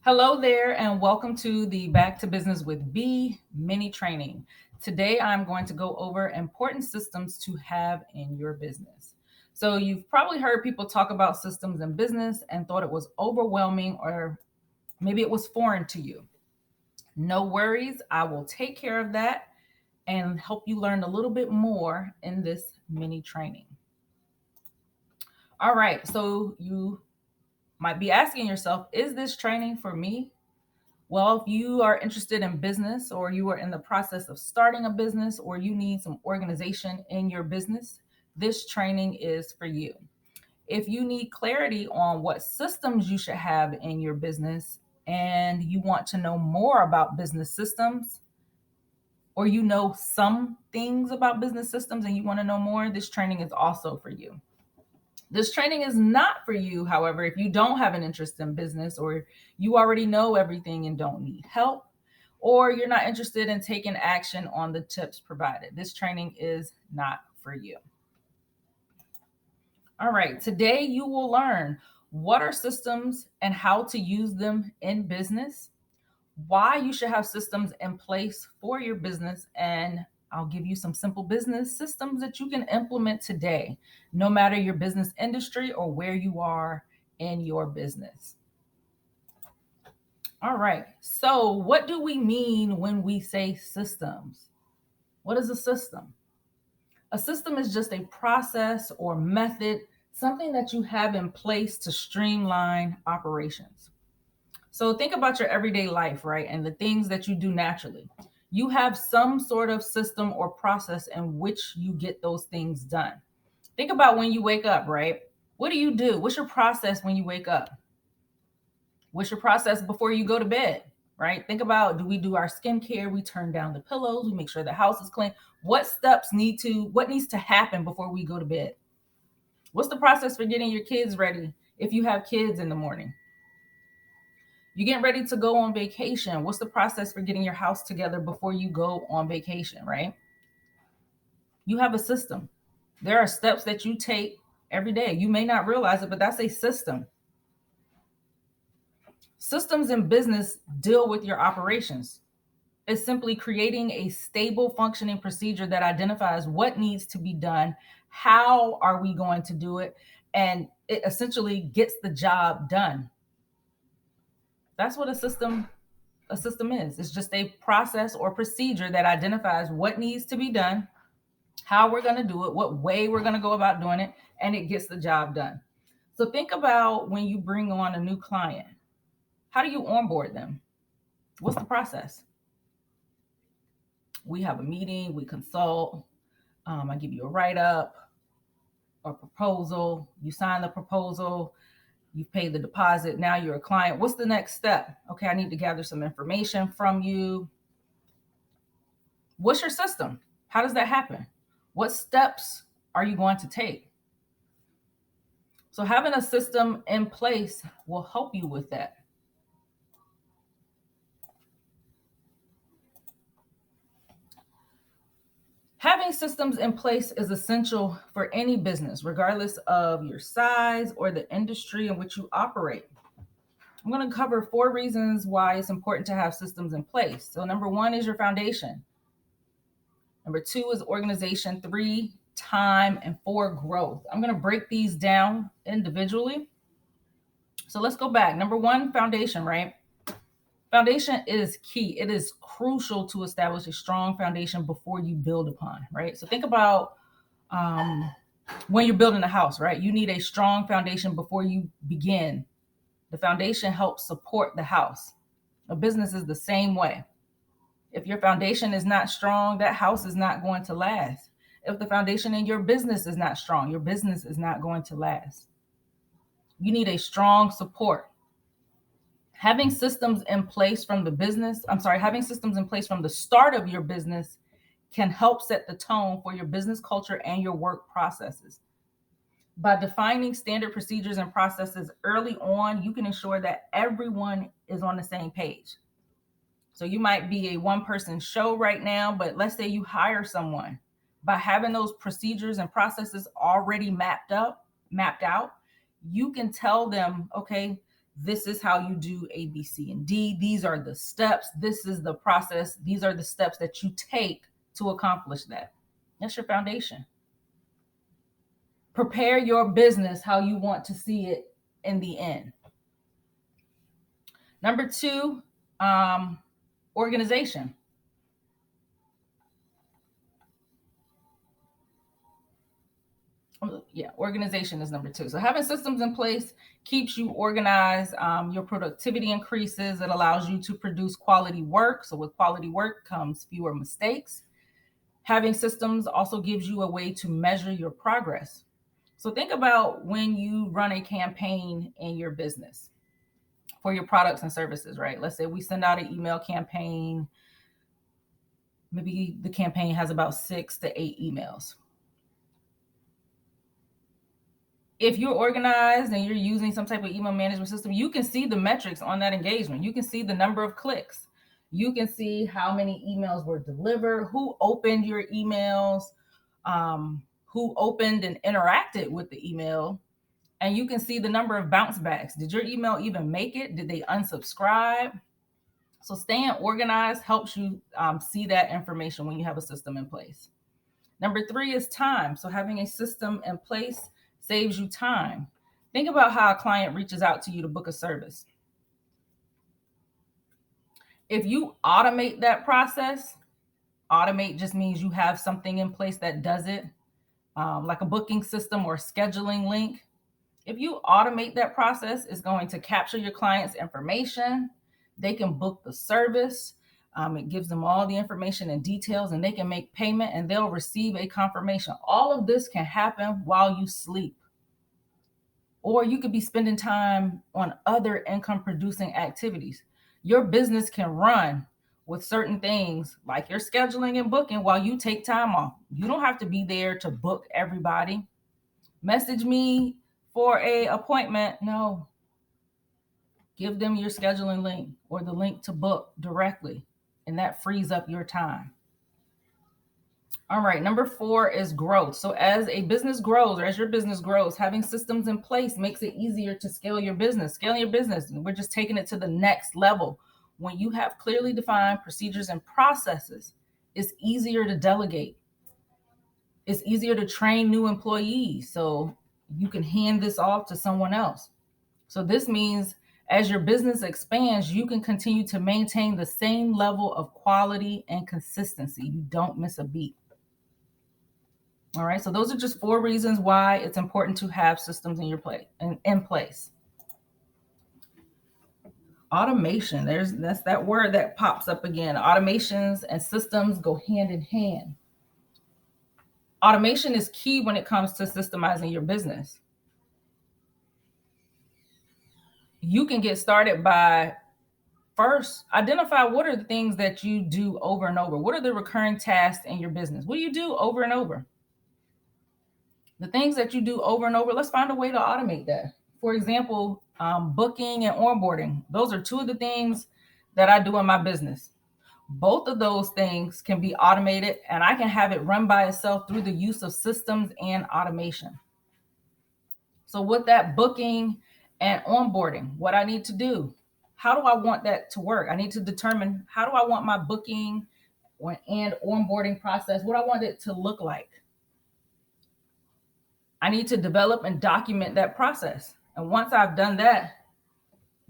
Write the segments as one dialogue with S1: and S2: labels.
S1: Hello there, and welcome to the Back to Business with B mini training. Today, I'm going to go over important systems to have in your business. So, you've probably heard people talk about systems in business and thought it was overwhelming or maybe it was foreign to you. No worries, I will take care of that and help you learn a little bit more in this mini training. All right, so you might be asking yourself, is this training for me? Well, if you are interested in business or you are in the process of starting a business or you need some organization in your business, this training is for you. If you need clarity on what systems you should have in your business and you want to know more about business systems, or you know some things about business systems and you want to know more, this training is also for you. This training is not for you, however, if you don't have an interest in business or you already know everything and don't need help, or you're not interested in taking action on the tips provided. This training is not for you. All right, today you will learn what are systems and how to use them in business, why you should have systems in place for your business, and I'll give you some simple business systems that you can implement today, no matter your business industry or where you are in your business. All right, so what do we mean when we say systems? What is a system? A system is just a process or method, something that you have in place to streamline operations. So think about your everyday life, right? And the things that you do naturally. You have some sort of system or process in which you get those things done. Think about when you wake up, right? What do you do? What's your process when you wake up? What's your process before you go to bed, right? Think about, do we do our skincare? We turn down the pillows, we make sure the house is clean. What needs to happen before we go to bed? What's the process for getting your kids ready if you have kids in the morning? You get ready to go on vacation. What's the process for getting your house together before you go on vacation, right? You have a system. There are steps that you take every day. You may not realize it, but that's a system. Systems in business deal with your operations. It's simply creating a stable functioning procedure that identifies what needs to be done, how are we going to do it, and it essentially gets the job done. That's what a system is. It's just a process or procedure that identifies what needs to be done, how we're going to do it, what way we're going to go about doing it, and it gets the job done. So think about when you bring on a new client. How do you onboard them? What's the process? We have a meeting, we consult, I give you a write up or proposal, you sign the proposal, you've paid the deposit, now you're a client. What's the next step? Okay, I need to gather some information from you. What's your system? How does that happen? What steps are you going to take? So, having a system in place will help you with that. Having systems in place is essential for any business, regardless of your size or the industry in which you operate. I'm going to cover 4 reasons why it's important to have systems in place. So, number 1 is your foundation. Number 2 is organization. 3, time. And 4, growth. I'm going to break these down individually. So, let's go back. Number 1, foundation, right? Foundation is key. It is crucial to establish a strong foundation before you build upon, right? So, think about when you're building a house, right? You need a strong foundation before you begin. The foundation helps support the house. A business is the same way. If your foundation is not strong, that house is not going to last. If the foundation in your business is not strong, your business is not going to last. You need a strong support. Having systems in place from the start of your business can help set the tone for your business culture and your work processes. By defining standard procedures and processes early on, you can ensure that everyone is on the same page. So you might be a one-person show right now, but let's say you hire someone. By having those procedures and processes already mapped out, you can tell them, okay, This is how you do A, B, C, and D. These are the steps. This is the process. These are the steps that you take to accomplish that. That's your foundation. Prepare your business how you want to see it in the end. Number 2, organization. Yeah, organization is number 2. So having systems in place keeps you organized. Your productivity increases. It allows you to produce quality work. So with quality work comes fewer mistakes. Having systems also gives you a way to measure your progress. So think about when you run a campaign in your business for your products and services, right? Let's say we send out an email campaign. Maybe the campaign has about 6 to 8 emails. If you're organized and you're using some type of email management system, you can see the metrics on that engagement. You can see the number of clicks. You can see how many emails were delivered, who opened your emails, who opened and interacted with the email. And you can see the number of bounce backs. Did your email even make it? Did they unsubscribe? So staying organized helps you see that information when you have a system in place. Number 3 is time. So having a system in place saves you time. Think about how a client reaches out to you to book a service. If you automate that process, automate just means you have something in place that does it, like a booking system or scheduling link. If you automate that process, it's going to capture your client's information. They can book the service. It gives them all the information and details, and they can make payment and they'll receive a confirmation. All of this can happen while you sleep. Or you could be spending time on other income producing activities. Your business can run with certain things like your scheduling and booking while you take time off. You don't have to be there to book everybody. Message me for an appointment. No. Give them your scheduling link or the link to book directly, and that frees up your time. All right, number 4 is growth. So as a business grows, or as your business grows, having systems in place makes it easier to scale your business. Scaling your business, we're just taking it to the next level. When you have clearly defined procedures and processes, it's easier to delegate. It's easier to train new employees, so you can hand this off to someone else. So this means as your business expands, you can continue to maintain the same level of quality and consistency. You don't miss a beat. All right, so those are just 4 reasons why it's important to have systems in place. Automation, that's that word that pops up again. Automations and systems go hand in hand. Automation is key when it comes to systemizing your business. You can get started by first identify what are the things that you do over and over. What are the recurring tasks in your business? What do you do over and over? The things that you do over and over, let's find a way to automate that. For example, booking and onboarding. Those are 2 of the things that I do in my business. Both of those things can be automated, and I can have it run by itself through the use of systems and automation. So with that booking and onboarding, what I need to do, how do I want that to work? I need to determine how do I want my booking and onboarding process, what I want it to look like. I need to develop and document that process. And once I've done that,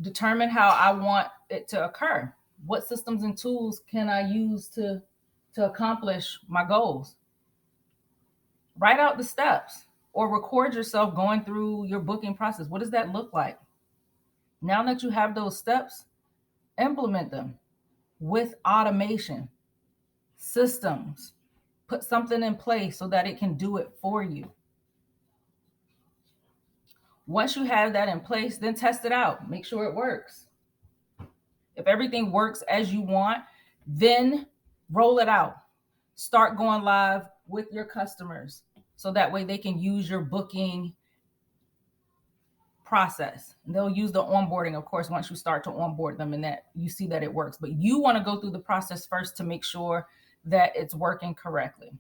S1: determine how I want it to occur. What systems and tools can I use to accomplish my goals? Write out the steps or record yourself going through your booking process. What does that look like? Now that you have those steps, implement them with automation, systems. Put something in place so that it can do it for you. Once you have that in place, then test it out. Make sure it works. If everything works as you want, then roll it out. Start going live with your customers so that way they can use your booking process. And they'll use the onboarding, of course, once you start to onboard them and that you see that it works. But you want to go through the process first to make sure that it's working correctly.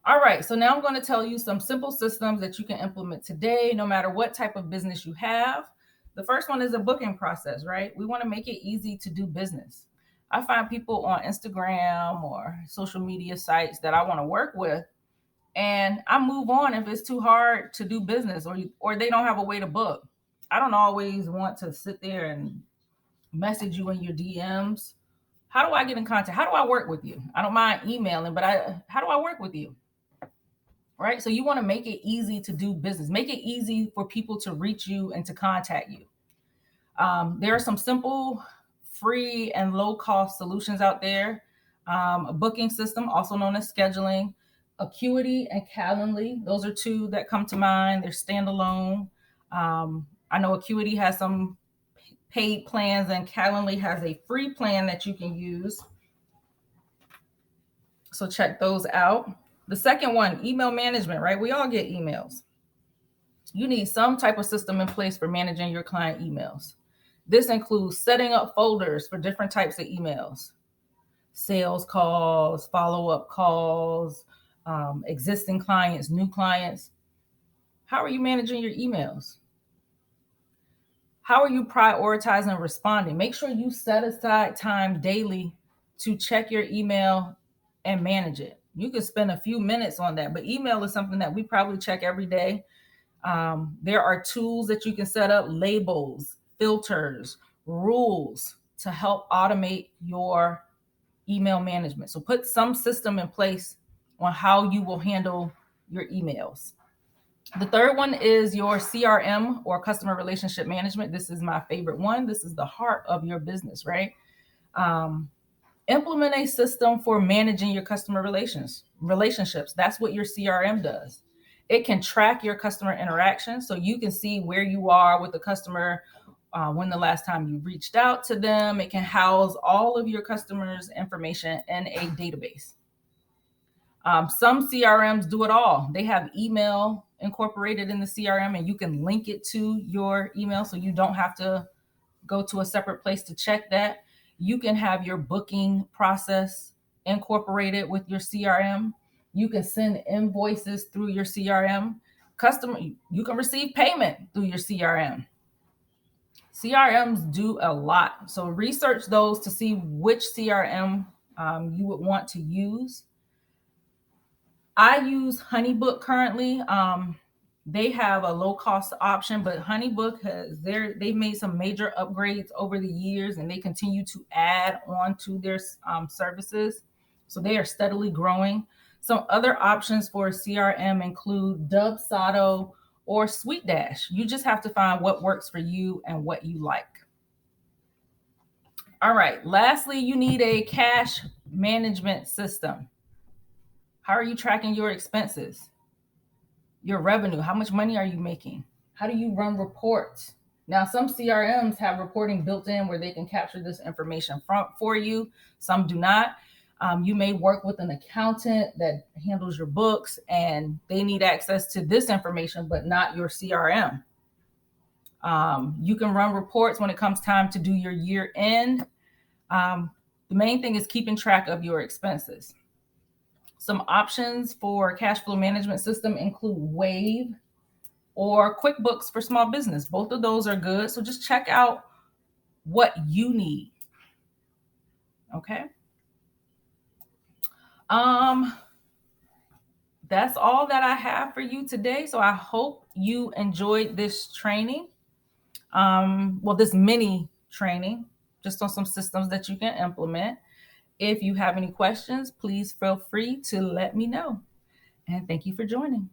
S1: All right, so now I'm going to tell you some simple systems that you can implement today, no matter what type of business you have. The first one is a booking process, right? We want to make it easy to do business. I find people on Instagram or social media sites that I want to work with, and I move on if it's too hard to do business or they don't have a way to book. I don't always want to sit there and message you in your DMs. How do I get in contact? How do I work with you? I don't mind emailing, but how do I work with you? Right? So you want to make it easy to do business. Make it easy for people to reach you and to contact you. There are some simple, free, and low-cost solutions out there. A booking system, also known as scheduling, Acuity and Calendly. Those are two that come to mind. They're standalone. I know Acuity has some paid plans, and Calendly has a free plan that you can use. So check those out. The second one, email management, right? We all get emails. You need some type of system in place for managing your client emails. This includes setting up folders for different types of emails, sales calls, follow-up calls, existing clients, new clients. How are you managing your emails? How are you prioritizing and responding? Make sure you set aside time daily to check your email and manage it. You can spend a few minutes on that, but email is something that we probably check every day. There are tools that you can set up, labels, filters, rules to help automate your email management. So put some system in place on how you will handle your emails. The third one is your CRM, or customer relationship management. This is my favorite one. This is the heart of your business, right? Implement a system for managing your customer relationships. That's what your CRM does. It can track your customer interactions, so you can see where you are with the customer, when the last time you reached out to them. It can house all of your customers' information in a database. Some CRMs do it all. They have email incorporated in the CRM, and you can link it to your email, so you don't have to go to a separate place to check that. You can have your booking process incorporated with your CRM. You can send invoices through your CRM. You can receive payment through your CRM. CRMs do a lot. So research those to see which CRM you would want to use. I use HoneyBook currently. They have a low cost option, but HoneyBook they've made some major upgrades over the years, and they continue to add on to their services. So they are steadily growing. Some other options for CRM include Dubsado or SweetDash. You just have to find what works for you and what you like. All right. Lastly, you need a cash management system. How are you tracking your expenses? Your revenue? How much money are you making? How do you run reports? Now, some CRMs have reporting built in where they can capture this information for you. Some do not. You may work with an accountant that handles your books, and they need access to this information, but not your CRM. You can run reports when it comes time to do your year end. The main thing is keeping track of your expenses. Some options for cash flow management system include Wave or QuickBooks for small business. Both of those are good. So just check out what you need. Okay. That's all that I have for you today. So I hope you enjoyed this training. This mini training, just on some systems that you can implement. If you have any questions, please feel free to let me know. And thank you for joining.